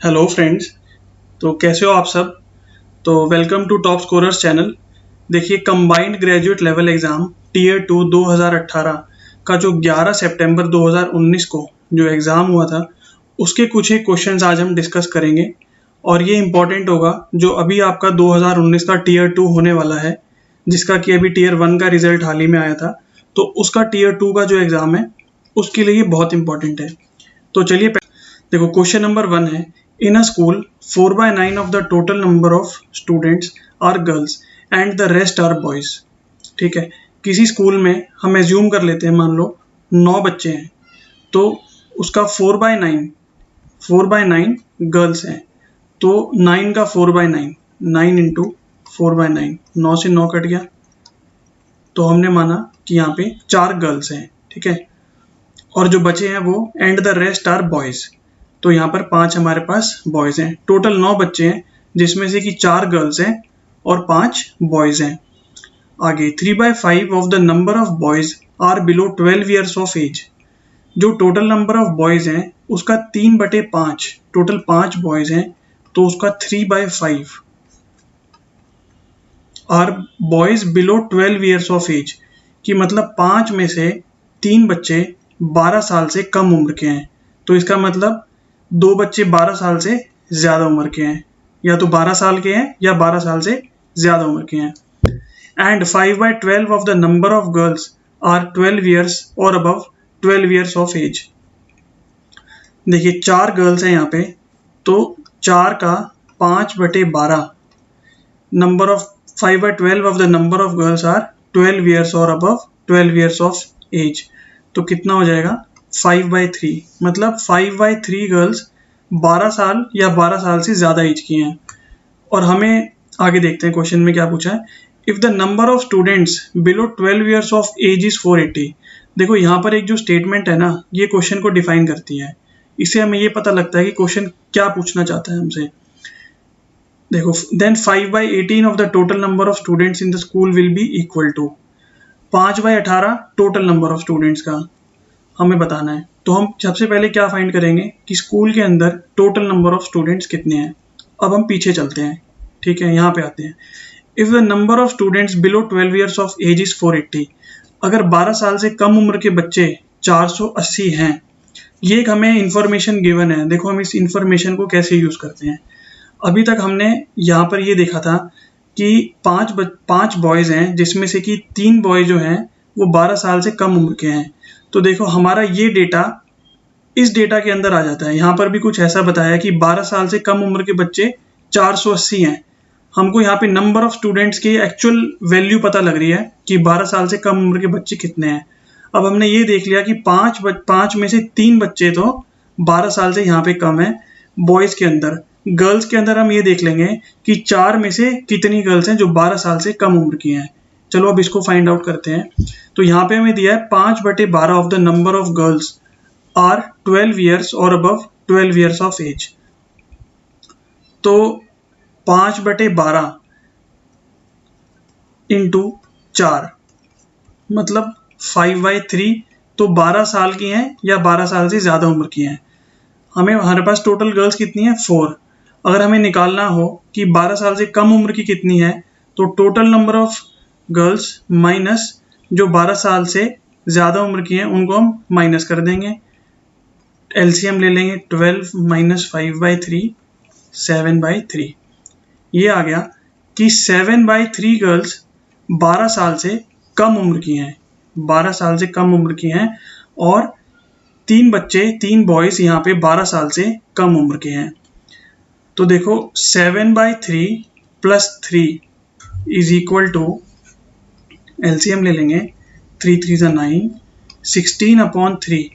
Hello friends. तो कैसे हो आप सब। तो welcome to top scorers channel. देखिए, combined graduate level exam tier 2 2018 का जो 11 सितंबर 2019 को जो एग्ज़ाम हुआ था, उसके कुछ एक क्वेश्चंस आज हम डिस्कस करेंगे। और ये इम्पॉर्टेंट होगा जो अभी आपका 2019 का टीयर 2 होने वाला है, जिसका कि अभी टीयर 1 का रिजल्ट हाल ही में आया था। तो उसका टीयर 2 का जो एग्ज़ाम है, उसके लिए ये बहुत इंपॉर्टेंट है। तो चलिए देखो, क्वेश्चन नंबर 1 है, in a school 4/9 of the total number of students are girls and the rest are boys. ठीक है, किसी स्कूल में हम एज्यूम कर लेते हैं, मान लो 9 बच्चे हैं, तो उसका 4/9 गर्ल्स हैं। तो 9 का 4/9, 9 इंटू 4/9, 9 से 9 कट गया, तो हमने माना कि यहाँ पे 4 गर्ल्स हैं। ठीक है, और जो बचे हैं वो and the rest are boys, तो यहाँ पर 5 हमारे पास बॉयज हैं। टोटल 9 बच्चे हैं, जिसमें से कि 4 गर्ल्स हैं और 5 बॉयज हैं। आगे 3/5 of the number of boys are below 12 years of age. जो टोटल नंबर ऑफ बॉयज हैं उसका 3/5, टोटल 5 बॉयज हैं, तो उसका 3/5 are boys below 12 years of age, कि मतलब 5 में से 3 बच्चे 12 साल से कम उम्र के हैं। तो इसका मतलब 2 बच्चे 12 साल से ज़्यादा उम्र के हैं, या तो 12 साल के हैं या 12 साल से ज़्यादा उम्र के हैं। And 5/12 of the number of girls are 12 years और अबव 12 ईयर्स ऑफ एज। देखिए, 4 गर्ल्स हैं यहाँ पे, तो 4 का 5/12, number of 5/12 of the number of girls are 12 years और अबव 12 ईयर्स ऑफ एज, तो कितना हो जाएगा 5/3। मतलब 5/3 गर्ल्स 12 साल या 12 साल से ज़्यादा एज की हैं। और हमें आगे देखते हैं क्वेश्चन में क्या पूछा है। If the number of students below 12 years of age is 480। देखो, यहाँ पर एक जो स्टेटमेंट है ना, ये क्वेश्चन को डिफाइन करती है। इससे हमें ये पता लगता है कि क्वेश्चन क्या पूछना चाहता है हमसे। देखो, then 5/18 of the total number of students in the school will be equal to 5/18 total number of students का हमें बताना है। तो हम सबसे पहले क्या फाइंड करेंगे कि स्कूल के अंदर टोटल नंबर ऑफ स्टूडेंट्स कितने हैं। अब हम पीछे चलते हैं। ठीक है, यहाँ पे आते हैं। If the number of students below 12 years of age is 480, अगर 12 साल से कम उम्र के बच्चे 480 हैं, ये एक हमें इंफॉर्मेशन गिवन है। देखो, हम इस इंफॉर्मेशन को कैसे यूज़ करते हैं। अभी तक हमने यहाँ पर ये देखा था कि 5 बॉयज़ हैं, जिसमें से कि 3 बॉय जो हैं वो 12 साल से कम उम्र के हैं। तो देखो, हमारा ये डेटा इस डेटा के अंदर आ जाता है। यहाँ पर भी कुछ ऐसा बताया कि 12 साल से कम उम्र के बच्चे 480 हैं। हमको यहाँ पे नंबर ऑफ स्टूडेंट्स की एक्चुअल वैल्यू पता लग रही है कि 12 साल से कम उम्र के बच्चे कितने हैं। अब हमने ये देख लिया कि 5 में से 3 बच्चे तो 12 साल से यहाँ पे कम है बॉयज़ के अंदर। गर्ल्स के अंदर हम ये देख लेंगे कि 4 में से कितनी गर्ल्स हैं जो 12 साल से कम उम्र की हैं। चलो अब इसको फाइंड आउट करते हैं। तो यहाँ पे हमें दिया है 5/12 of the number of girls are 12 years और अबव 12 ईयर्स ऑफ एज। तो 5/12 इंटू 4 मतलब 5/3, तो 12 साल की हैं या 12 साल से ज़्यादा उम्र की हैं। हमारे पास टोटल गर्ल्स कितनी है 4। अगर हमें निकालना हो कि 12 साल से कम उम्र की कितनी है, तो total number of girls minus जो 12 साल से ज़्यादा उम्र की हैं उनको हम माइनस कर देंगे। एलसीएम ले लेंगे, 12 माइनस 5/3, 7/3। ये आ गया कि 7/3 गर्ल्स 12 साल से कम उम्र की हैं, 12 साल से कम उम्र की हैं, और 3 बॉयज़ यहाँ पे 12 साल से कम उम्र के हैं। तो देखो, 7/3 plus 3 is equal to, LCM ले लेंगे, 3 3 ज़ा 9, 16/3।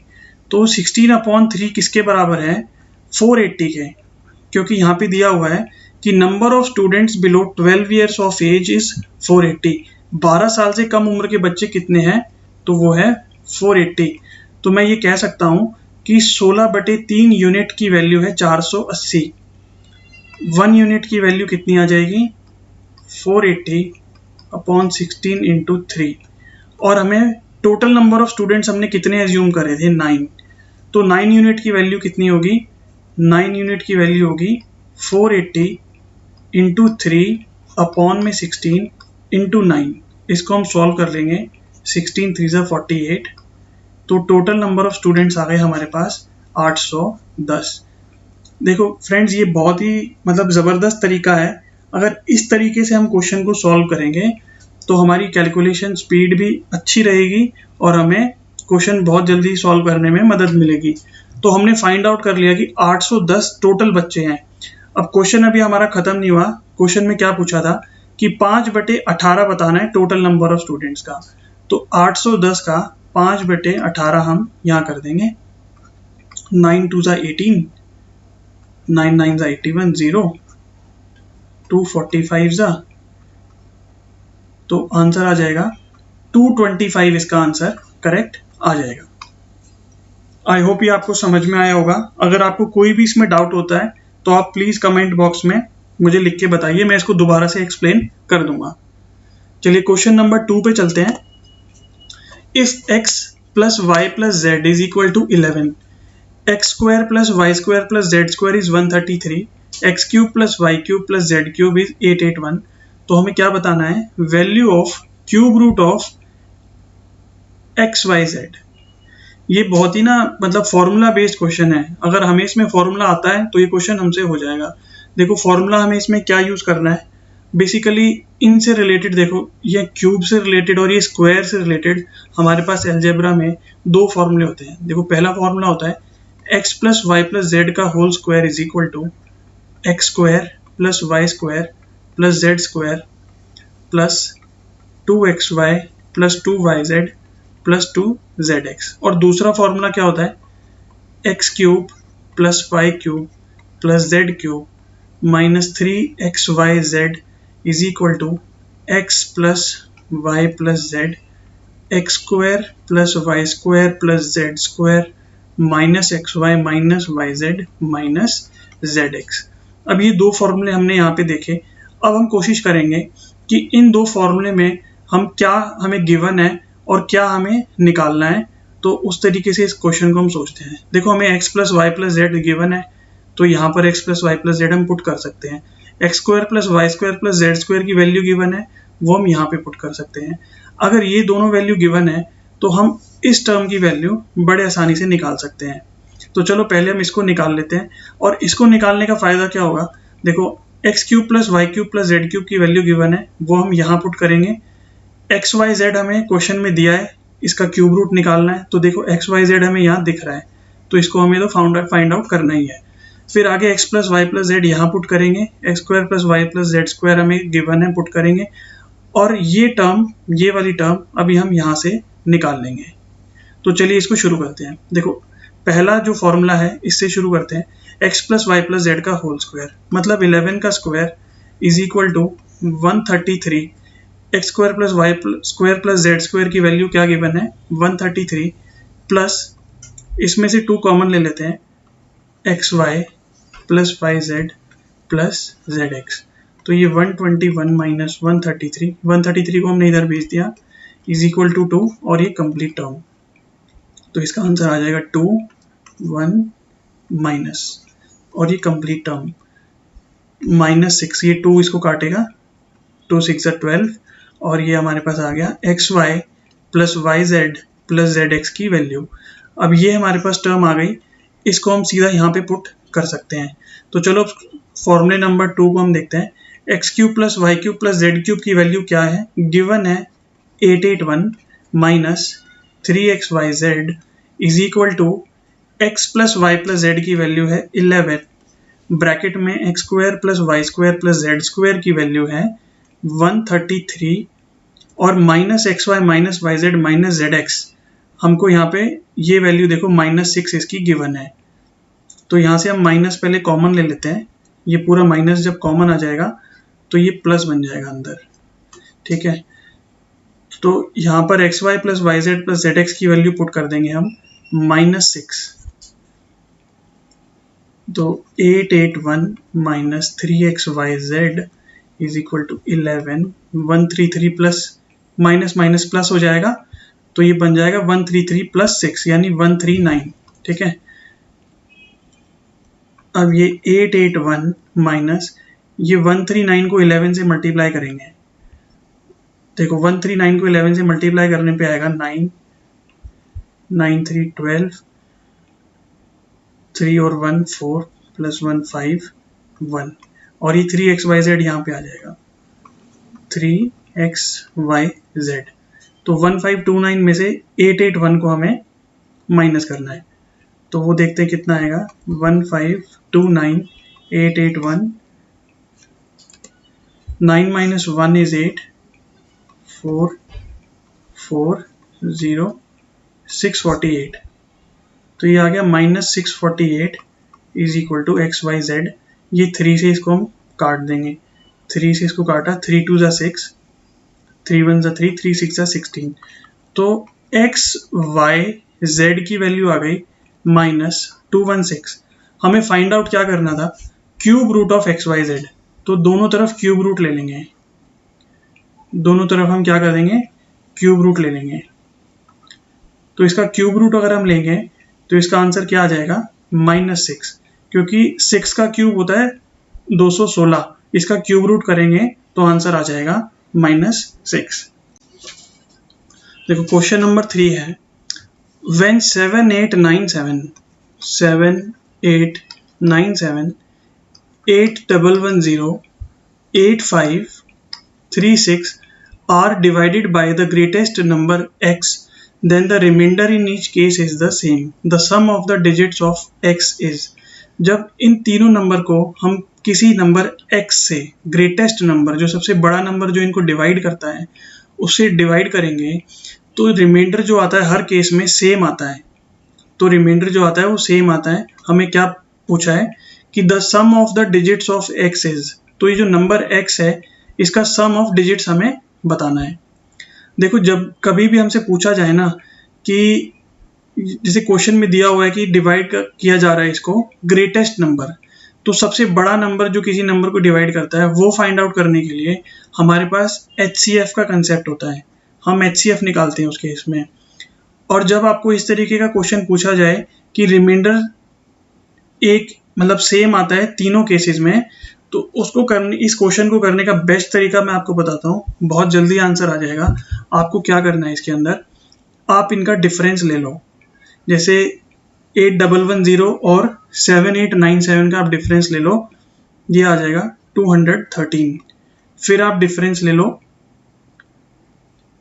तो 16/3 किसके बराबर है 480 के, क्योंकि यहाँ पे दिया हुआ है कि number of students below 12 years of age is 480। 12 साल से कम उम्र के बच्चे कितने हैं, तो वो है 480। तो मैं ये कह सकता हूँ कि 16/3 यूनिट की वैल्यू है 480। 1 यूनिट की वैल्यू कितनी आ जाएगी 480/16 इंटू 3। और हमें टोटल नंबर ऑफ स्टूडेंट्स हमने कितने एज्यूम करे थे 9, तो 9 यूनिट की वैल्यू कितनी होगी 9 यूनिट की वैल्यू होगी 480 इंटू 3/16 इंटू 9। इसको हम सॉल्व कर लेंगे, 16 3 48। तो टोटल नंबर ऑफ स्टूडेंट्स आ गए हमारे पास 810। देखो फ्रेंड्स, ये बहुत ही मतलब ज़बरदस्त तरीका है। अगर इस तरीके से हम क्वेश्चन को सॉल्व करेंगे तो हमारी कैलकुलेशन स्पीड भी अच्छी रहेगी और हमें क्वेश्चन बहुत जल्दी सॉल्व करने में मदद मिलेगी। तो हमने फाइंड आउट कर लिया कि 810 टोटल बच्चे हैं। अब क्वेश्चन अभी हमारा खत्म नहीं हुआ। क्वेश्चन में क्या पूछा था कि 5/18 बताना है टोटल नंबर ऑफ स्टूडेंट्स का। तो 810 का 5/18 हम यहाँ कर देंगे। 9 2 18, 9 9 81, 0, 245 तो आंसर आ जाएगा 225। इसका आंसर करेक्ट आ जाएगा। आई होप ये आपको समझ में आया होगा। अगर आपको कोई भी इसमें डाउट होता है तो आप प्लीज कमेंट बॉक्स में मुझे लिख के बताइए, मैं इसको दोबारा से एक्सप्लेन कर दूंगा। चलिए क्वेश्चन नंबर 2 पे चलते हैं। If x plus Y plus z is equal to 11, x square plus Y square plus Z square is 133, x cube plus Y cube plus Z cube is 881। तो हमें क्या बताना है? Value of cube root of x y z. ये बहुत ही ना मतलब formula based question है। अगर हमें इसमें फॉर्मूला आता है तो ये क्वेश्चन हमसे हो जाएगा। देखो फॉर्मूला हमें इसमें क्या यूज करना है, बेसिकली इनसे रिलेटेड। देखो ये क्यूब से रिलेटेड और ये स्क्वायर से रिलेटेड हमारे पास अलजेब्रा में दो फॉर्मूले होते हैं। देखो पहला फॉर्मूला होता है X plus Y plus Z का whole square is equal to X square plus Y square plus Z square plus 2xy plus 2yz plus 2zx। और दूसरा फॉर्मूला क्या होता है? X cube plus Y cube plus Z cube minus 3xyz is equal to x plus Y plus Z X square plus Y square plus Z square minus x Y minus Y Z minus Z x. अब ये दो फॉर्मूले हमने यहाँ पे देखे। अब हम कोशिश करेंगे कि इन दो फॉर्मूले में हम क्या हमें गिवन है और क्या हमें निकालना है। तो उस तरीके से इस क्वेश्चन को हम सोचते हैं। देखो हमें x plus Y plus z given है, तो यहाँ पर x plus Y plus z हम पुट कर सकते हैं। X square plus Y square plus Z square की वैल्यू गिवन है, वो हम यहाँ पे पुट कर सकते हैं। अगर ये दोनों वैल्यू गिवन है तो हम इस टर्म की वैल्यू बड़े आसानी से निकाल सकते हैं। तो चलो पहले हम इसको निकाल लेते हैं। और इसको निकालने का फायदा क्या होगा? देखो x cube plus Y cube plus Z cube की वैल्यू गिवन है, वो हम यहाँ पुट करेंगे। एक्स वाई जेड हमें क्वेश्चन में दिया है, इसका क्यूब रूट निकालना है। तो देखो एक्स वाई जेड हमें यहाँ दिख रहा है, तो इसको हमें तो फाइंड आउट करना ही है। फिर आगे x plus Y plus z यहाँ पुट करेंगे, x square plus Y plus Z square हमें गिवन है, पुट करेंगे। और ये वाली टर्म अभी हम यहाँ से निकाल लेंगे। तो चलिए इसको शुरू करते हैं। देखो पहला जो फॉर्मूला है इससे शुरू करते हैं। X plus Y plus Z का होल स्क्वायर मतलब 11 का square is equal to 133। X square plus Y square plus Z square की वैल्यू क्या गिवन है? 133 प्लस इसमें से 2 कॉमन ले लेते हैं, x y plus y z plus Z x. तो ये 121 माइनस 133 को हमने इधर भेज दिया इज इक्वल टू 2 और ये कंप्लीट टर्म। तो इसका आंसर आ जाएगा 2 1 माइनस और ये कंप्लीट टर्म -6। ये 2 इसको काटेगा, 2 6 12 और ये हमारे पास आ गया x y plus y z plus Z x की वैल्यू। अब ये हमारे पास टर्म आ गई, इसको हम सीधा यहाँ पे पुट कर सकते हैं। तो चलो फॉर्मूले नंबर 2 को हम देखते हैं। X cube plus Y cube plus Z cube की वैल्यू क्या है? गिवन है 881 minus 3xyz is equal to x plus Y plus z की वैल्यू है 11, ब्रैकेट में x square plus Y square plus Z square की वैल्यू है 133 और minus x Y minus Y Z minus Z x. हमको यहाँ पे ये वैल्यू देखो -6 इसकी गिवन है। तो यहाँ से हम माइनस पहले कॉमन ले लेते हैं। ये पूरा माइनस जब कॉमन आ जाएगा तो ये प्लस बन जाएगा अंदर, ठीक है। तो यहाँ पर x y plus y z plus Z x की वैल्यू पुट कर देंगे हम -6। तो 881 minus 3xyz is equal to 11, 133 plus minus minus plus हो जाएगा, तो ये बन जाएगा 133 प्लस 6 यानी 139, ठीक है। अब ये 881 माइनस ये 139 को 11 से मल्टीप्लाई करेंगे। देखो 139 को 11 से मल्टीप्लाई करने पे आएगा 9, 9 3 12, 3 और 1 4 प्लस 1 5 1 और ये 3xyz यहाँ पे आ जाएगा 3xyz। तो 1529 में से 881 को हमें माइनस करना है, तो वो देखते हैं कितना आएगा। 1529 881 9 minus 1 is 8 4 4 0 648। तो ये आ गया -648 इज इक्वल टू XYZ। ये 3 से इसको हम काट देंगे, 3 से इसको काटा, 3 2 ज़ा 6, 3 1 ज़ा 3, 3 6 ज़ा 16। तो XYZ की वैल्यू आ गई -216। हमें फाइंड आउट क्या करना था, क्यूब रूट ऑफ XYZ। तो दोनों तरफ क्यूब रूट ले लेंगे, दोनों तरफ हम क्या कर देंगे, क्यूब रूट ले लेंगे। तो इसका क्यूब रूट अगर हम लेंगे तो इसका आंसर क्या आ जाएगा, -6, क्योंकि 6 का क्यूब होता है 216। इसका क्यूब रूट करेंगे तो आंसर आ जाएगा -6। देखो क्वेश्चन नंबर 3 है, when 7897 8110 8536 are divided by the greatest number x, then the remainder in each case is the same. The sum of the digits of x is। जब इन तीनों नंबर को हम किसी नंबर x से, greatest number जो सबसे बड़ा नंबर जो इनको डिवाइड करता है, उससे डिवाइड करेंगे तो रिमाइंडर जो आता है हर केस में सेम आता है। तो रिमाइंडर जो आता है वो सेम आता है। हमें क्या पूछा है कि the sum of the digits of x is. तो ये जो नंबर x है इसका सम ऑफ डिजिट्स हमें बताना है। देखो जब कभी भी हमसे पूछा जाए ना कि जैसे क्वेश्चन में दिया हुआ है कि डिवाइड किया जा रहा है इसको ग्रेटेस्ट नंबर, तो सबसे बड़ा नंबर जो किसी नंबर को डिवाइड करता है वो फाइंड आउट करने के लिए हमारे पास HCF का कंसेप्ट होता है। हम HCF निकालते हैं उस केस में। और जब आपको इस तरीके का क्वेश्चन पूछा जाए कि रिमाइंडर एक मतलब सेम आता है तीनों केसेस में, तो उसको करने, इस क्वेश्चन को करने का बेस्ट तरीका मैं आपको बताता हूँ, बहुत जल्दी आंसर आ जाएगा। आपको क्या करना है, इसके अंदर आप इनका डिफरेंस ले लो। जैसे 8110 और 7897 का आप डिफरेंस ले लो, ये आ जाएगा 213। फिर आप डिफरेंस ले लो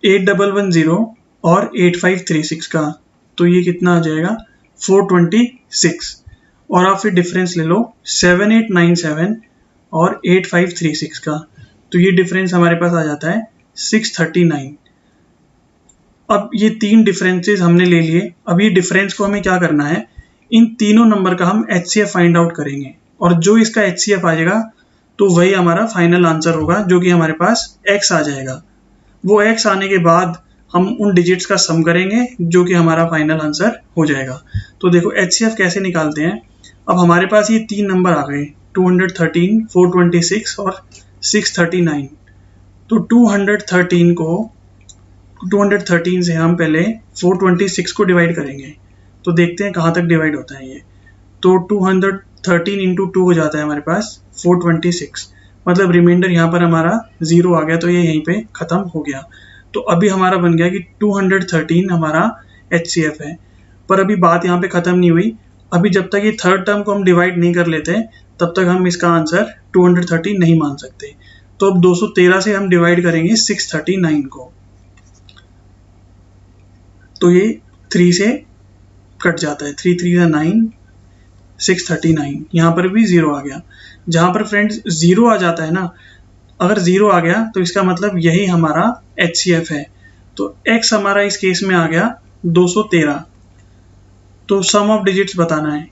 8110 और 8536 का, तो ये कितना आ जाएगा 426। और आप फिर डिफरेंस ले लो 7897 और 8536 का, तो ये डिफरेंस हमारे पास आ जाता है 639। अब ये तीन डिफरेंसेस हमने ले लिए। अब ये डिफरेंस को हमें क्या करना है, इन तीनों नंबर का हम HCF फाइंड आउट करेंगे, और जो इसका HCF आ जाएगा तो वही हमारा फाइनल आंसर होगा, जो कि हमारे पास x आ जाएगा। वो x आने के बाद हम उन डिजिट्स का सम करेंगे, जो कि हमारा फाइनल आंसर हो जाएगा। तो देखो HCF कैसे निकालते हैं। अब हमारे पास ये तीन नंबर आ गए 213, 426 और 639। तो 213 से हम पहले 426 को डिवाइड करेंगे, तो देखते हैं कहाँ तक डिवाइड होता है ये। तो 213 इंटू 2 हो जाता है हमारे पास 426, मतलब रिमाइंडर यहाँ पर हमारा 0 आ गया, तो ये यहीं पे ख़त्म हो गया। तो अभी हमारा बन गया कि 213 हमारा HCF है। पर अभी बात यहाँ पे ख़त्म नहीं हुई। अभी जब तक ये थर्ड टर्म को हम डिवाइड नहीं कर लेते तब तक हम इसका आंसर 213 नहीं मान सकते। तो अब 213 से हम डिवाइड करेंगे 639 को, तो ये 3 से कट जाता है, 3 3 9, 639। यहाँ पर भी 0 आ गया। जहाँ पर फ्रेंड्स 0 आ जाता है ना, अगर 0 आ गया तो इसका मतलब यही हमारा HCF है। तो x हमारा इस केस में आ गया 213। तो सम ऑफ डिजिट्स बताना है।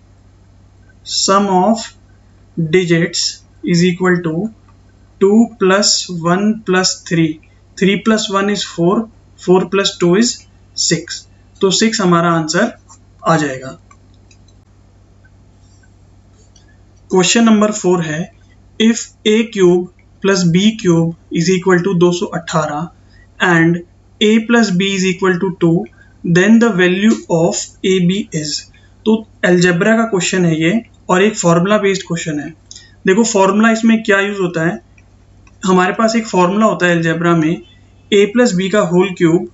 Sum of digits is equal to 2 + 1 + 3, 3 + 1 is 4, 4 + 2 is 6। तो 6 हमारा आंसर आ जाएगा। क्वेश्चन नंबर 4 है, if a³ + b³ is equal to 218 and a + b is equal to 2, then the value of ab is। तो algebra का question है ये, और एक फॉर्मूला बेस्ड क्वेश्चन है। देखो फॉर्मूला इसमें क्या यूज होता है, हमारे पास एक फॉर्मूला होता है अलजेब्रा में, a प्लस बी का whole cube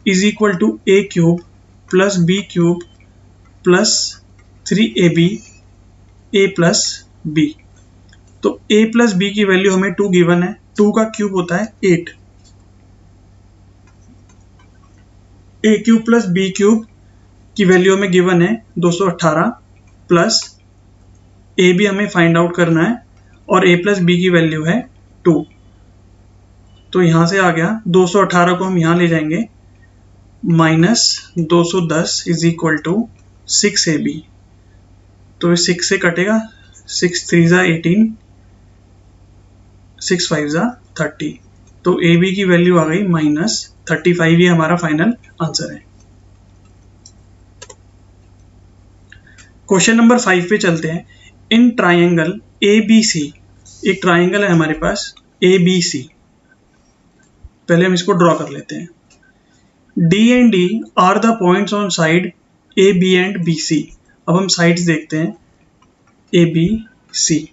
is equal to a cube plus b cube plus 3ab a plus b. तो a प्लस बी की वैल्यू हमें 2 गिवन है, 2 का क्यूब होता है 8, a cube plus b cube की वैल्यू हमें गिवन है 218 प्लस a भी हमें फाइंड आउट करना है और a प्लस बी की वैल्यू है 2। तो यहाँ से आ गया 218 को हम यहाँ ले जाएंगे, minus 210 is equal to 6ab। तो 6 से कटेगा, 6 3 ज़ा 18, 6 5 ज़ा 30। तो ए बी की वैल्यू आ गई -35। ये हमारा फाइनल आंसर है। क्वेश्चन नंबर 5 पे चलते हैं। इन ट्राइंगल ए बी सी, एक ट्राइंगल है हमारे पास ए बी सी, पहले हम इसको ड्रॉ कर लेते हैं। D and D are the points on side A B and B C. अब हम साइड्स देखते हैं ए बी सी।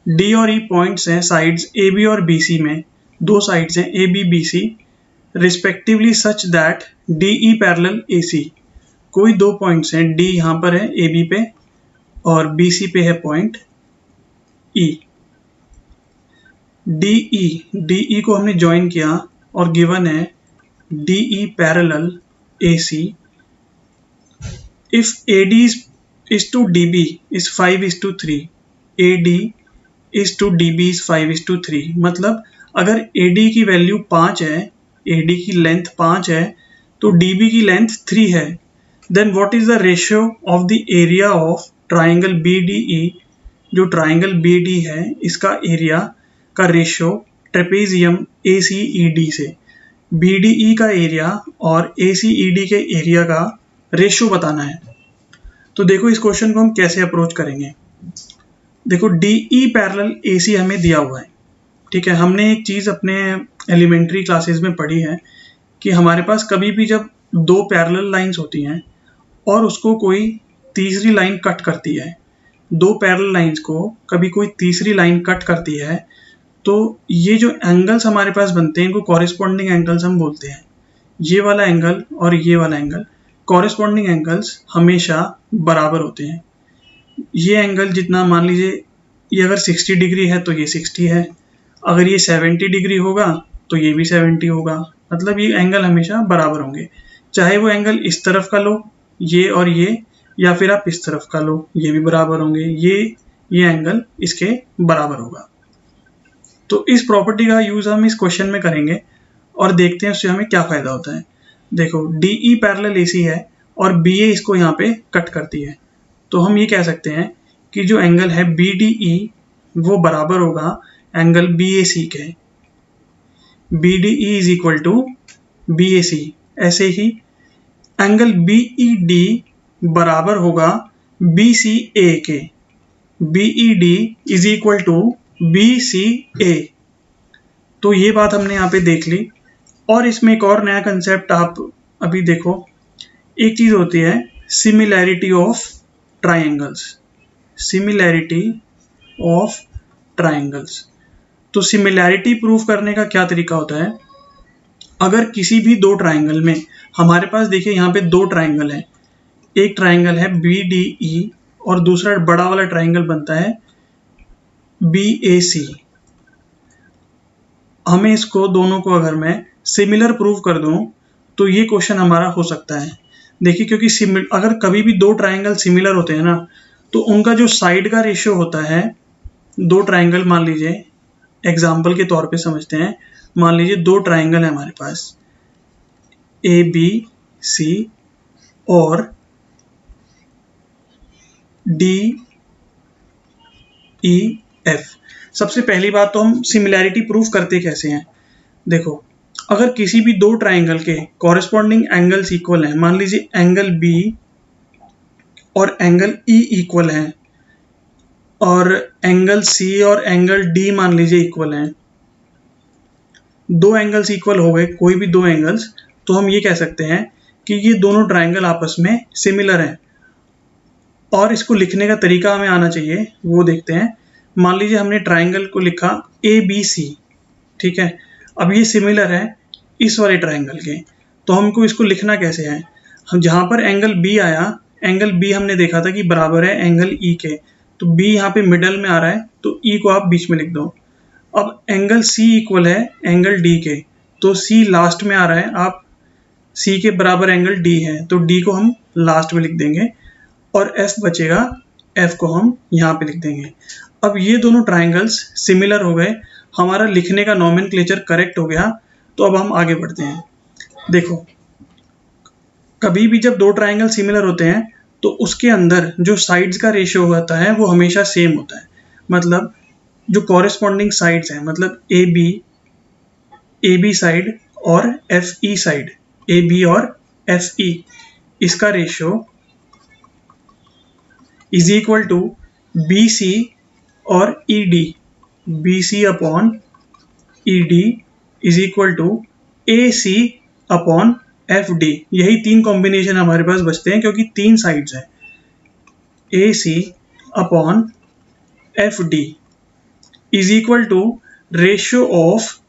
D और E पॉइंट्स हैं साइड्स ए बी और बी सी में, दो साइड्स हैं A B B C respectively such that D E parallel A C. कोई दो पॉइंट्स हैं, D यहाँ पर है ए बी पे और बी सी पे है पॉइंट E। डी ई को हमने ज्वाइन किया और गिवन है DE parallel AC if AD is to DB is 5:3, AD is to DB is 5:3। मतलब अगर AD की वैल्यू 5 है, AD की लेंथ 5 है तो DB की लेंथ 3 है, then what is the ratio of the area of triangle BDE। जो ट्राइंगल BD है इसका एरिया का रेशियो ट्रेपेजियम ACED से। BDE का एरिया और ACED के एरिया का रेशियो बताना है। तो देखो इस क्वेश्चन को हम कैसे अप्रोच करेंगे। देखो DE पैरेलल AC हमें दिया हुआ है, ठीक है। हमने एक चीज़ अपने एलिमेंट्री क्लासेस में पढ़ी है कि हमारे पास कभी भी जब दो पैरेलल लाइंस होती हैं और उसको कोई तीसरी लाइन कट करती है, दो पैरेलल लाइंस को कभी कोई तीसरी लाइन कट करती है, तो ये जो एंगल्स हमारे पास बनते हैं इनको कॉरेस्पॉन्डिंग एंगल्स हम बोलते हैं। ये वाला एंगल और ये वाला एंगल, कॉरेस्पॉन्डिंग एंगल्स हमेशा बराबर होते हैं। ये एंगल जितना, मान लीजिए ये अगर 60 डिग्री है तो ये 60 है, अगर ये 70 डिग्री होगा तो ये भी 70 होगा। मतलब ये एंगल हमेशा बराबर होंगे, चाहे वो एंगल इस तरफ का लो ये और ये, या फिर आप इस तरफ का लो, ये भी बराबर होंगे। ये एंगल इसके बराबर होगा। तो इस प्रॉपर्टी का यूज हम इस क्वेश्चन में करेंगे और देखते हैं उससे हमें क्या फायदा होता है। देखो DE पैरेलल AC है और BA इसको यहाँ पे कट करती है, तो हम ये कह सकते हैं कि जो एंगल है BDE वो बराबर होगा एंगल BAC के। BDE is equal to BAC। ऐसे ही एंगल BED बराबर होगा BCA के। BED is equal to BCA। तो ये बात हमने यहाँ पे देख ली। और इसमें एक और नया कंसेप्ट आप अभी देखो, एक चीज़ होती है similarity of triangles. Similarity of triangles. तो सिमिलैरिटी प्रूव करने का क्या तरीका होता है, अगर किसी भी दो ट्राइंगल में, हमारे पास देखिए यहाँ पे दो ट्राइंगल हैं, एक ट्राइंगल है BDE और दूसरा बड़ा वाला ट्राइंगल बनता है BAC। हमें इसको दोनों को अगर मैं सिमिलर प्रूव कर दूं तो ये क्वेश्चन हमारा हो सकता है। देखिए क्योंकि अगर कभी भी दो ट्राइंगल सिमिलर होते हैं ना, तो उनका जो साइड का रेशियो होता है, दो ट्राइंगल मान लीजिए, एग्जाम्पल के तौर पे समझते हैं, मान लीजिए दो ट्राइंगल है हमारे पास ABC और DEF। सबसे पहली बात तो हम सिमिलैरिटी प्रूफ करते कैसे हैं। देखो अगर किसी भी दो ट्राइंगल के कॉरेस्पॉन्डिंग एंगल्स इक्वल हैं, मान लीजिए एंगल B और एंगल E इक्वल हैं और एंगल C और एंगल D मान लीजिए इक्वल हैं, दो एंगल्स इक्वल हो गए, कोई भी दो एंगल्स, तो हम ये कह सकते हैं कि ये दोनों ट्राइंगल आपस में सिमिलर हैं। और इसको लिखने का तरीका हमें आना चाहिए, वो देखते हैं। मान लीजिए हमने ट्राइंगल को लिखा ABC, ठीक है। अब ये सिमिलर है इस वाले ट्राइंगल के, तो हमको इसको लिखना कैसे है। हम जहाँ पर एंगल B आया, एंगल B हमने देखा था कि बराबर है एंगल E के, तो B यहाँ पे मिडल में आ रहा है, तो E को आप बीच में लिख दो। अब एंगल C इक्वल है एंगल D के, तो C लास्ट में आ रहा है, आप C के बराबर एंगल D है, तो D को हम लास्ट में लिख देंगे और F बचेगा, F को हम यहाँ पे लिख देंगे। अब ये दोनों ट्राइंगल्स सिमिलर हो गए, हमारा लिखने का नोमेनक्लेचर करेक्ट हो गया। तो अब हम आगे बढ़ते हैं। देखो, कभी भी जब दो ट्राइंगल सिमिलर होते हैं तो उसके अंदर जो साइड्स का रेशियो होता है वो हमेशा सेम होता है। मतलब जो कॉरेस्पॉन्डिंग साइड्स हैं, मतलब ए बी साइड और F E side, A B और एफ ई, इसका ratio is equal to B C और E D, B C upon E D is equal to A C upon F D. यही तीन combination हमारे पास बचते हैं क्योंकि तीन साइड्स हैं। A C upon F D is equal to ratio of,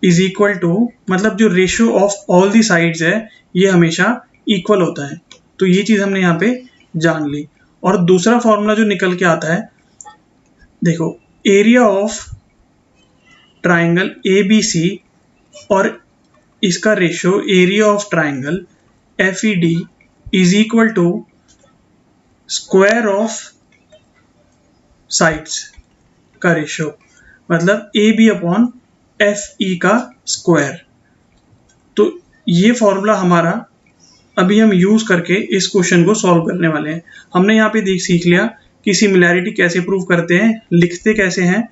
is equal to मतलब जो ratio of all the sides है ये हमेशा इक्वल होता है। तो ये चीज़ हमने यहाँ पे जान ली। और दूसरा फॉर्मूला जो निकल के आता है, देखो, area of triangle A B C और इसका ratio area of triangle F E D is equal to square of sides का रेशियो, मतलब A B upon F E का स्क्वायर। तो ये फॉर्मूला हमारा अभी हम यूज करके इस क्वेश्चन को सॉल्व करने वाले हैं। हमने यहाँ पे सीख लिया कि सिमिलैरिटी कैसे प्रूव करते हैं, लिखते कैसे हैं,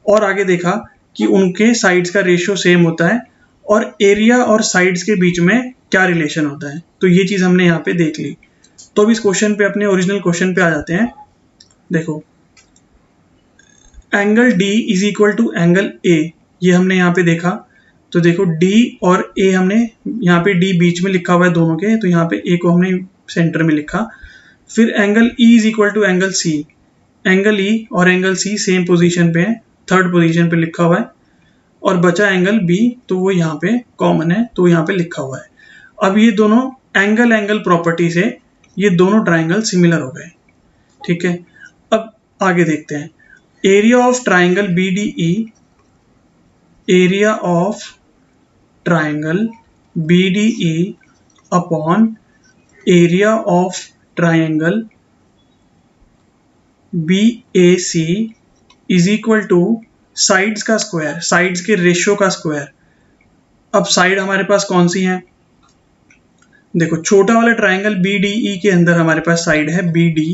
और आगे देखा कि उनके साइड्स का रेशियो सेम होता है और एरिया और साइड्स के बीच में क्या रिलेशन होता है। तो ये चीज़ हमने यहाँ पे देख ली। तो अब इस क्वेश्चन पे, अपने ओरिजिनल क्वेश्चन पे आ जाते हैं। देखो, angle D is equal to angle A, ये हमने यहाँ पे देखा। तो देखो, D और A हमने यहाँ पे D बीच में लिखा हुआ है दोनों के, तो यहाँ पे A को हमने सेंटर में लिखा। फिर angle E is equal to angle C, angle E और एंगल C सेम पोजीशन पे है, थर्ड पोजीशन पे लिखा हुआ है। और बचा एंगल B, तो वो यहाँ पे कॉमन है, तो यहाँ पे लिखा हुआ है। अब ये दोनों एंगल प्रॉपर्टी से ये दोनों ट्राइंगल सिमिलर हो गए, ठीक है। अब आगे देखते हैं। Area of triangle BDE, area of triangle BDE upon area of triangle BAC is equal two sides का स्क्वायर, साइड्स के रेशियो का स्क्वायर। अब साइड हमारे पास कौन सी है, देखो, छोटा वाला ट्राइंगल BDE के अंदर हमारे पास साइड है BD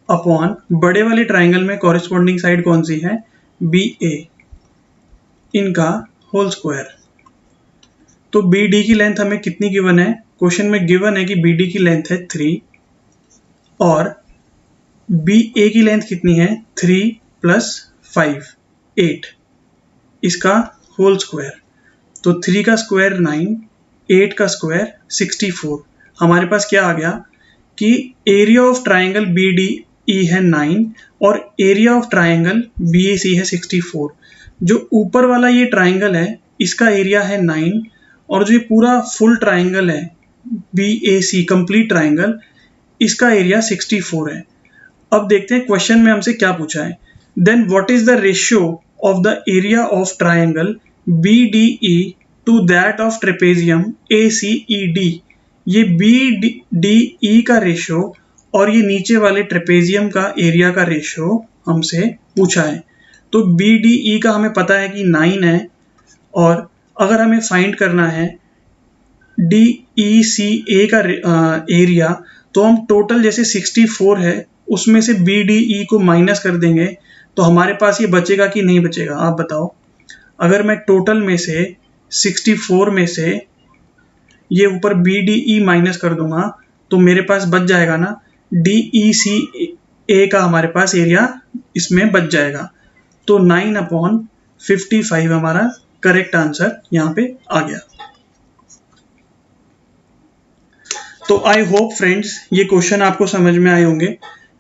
अपॉन बड़े वाले ट्राइंगल में कॉरेस्पॉन्डिंग साइड कौन सी है, BA, इनका होल स्क्वायर। तो BD की लेंथ हमें कितनी गिवन है, क्वेश्चन में गिवन है कि BD की लेंथ है 3 और BA की लेंथ कितनी है, 3 + 5 8, इसका होल स्क्वायर। तो 3 का स्क्वायर 9, 8 का स्क्वायर 64। हमारे पास क्या आ गया कि एरिया ऑफ ट्राइंगल BDE है 9 और एरिया ऑफ ट्राइंगल BAC है 64। जो ऊपर वाला ये ट्राइंगल है इसका एरिया है 9 और जो ये पूरा फुल ट्राइंगल है BAC कंप्लीट ट्राइंगल, इसका एरिया 64 है। अब देखते हैं क्वेश्चन में हमसे क्या पूछा है। Then what is the ratio of the area of triangle BDE to that of trapezium ACED। ये BDE का रेशियो और ये नीचे वाले ट्रेपेजियम का एरिया का रेशियो हमसे पूछा है। तो BDE का हमें पता है कि 9 है, और अगर हमें फाइंड करना है DECA का एरिया, तो हम टोटल जैसे 64 है उसमें से BDE को माइनस कर देंगे, तो हमारे पास ये बचेगा कि नहीं बचेगा, आप बताओ। अगर मैं टोटल में से 64 में से ये ऊपर BDE माइनस कर दूंगा तो मेरे पास बच जाएगा ना DECA का, हमारे पास एरिया इसमें बच जाएगा। तो 9/55 हमारा करेक्ट आंसर यहाँ पे आ गया। तो आई होप फ्रेंड्स ये क्वेश्चन आपको समझ में आए होंगे।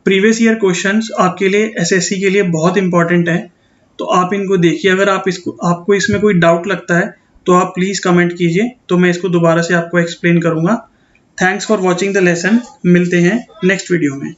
प्रीवियस ईयर क्वेश्चंस आपके लिए एसएससी के लिए बहुत इंपॉर्टेंट है, तो आप इनको देखिए। अगर आपको इसमें कोई डाउट लगता है तो आप प्लीज़ कमेंट कीजिए, तो मैं इसको दोबारा से आपको एक्सप्लेन करूँगा। Thanks for watching the lesson. मिलते हैं नेक्स्ट वीडियो में।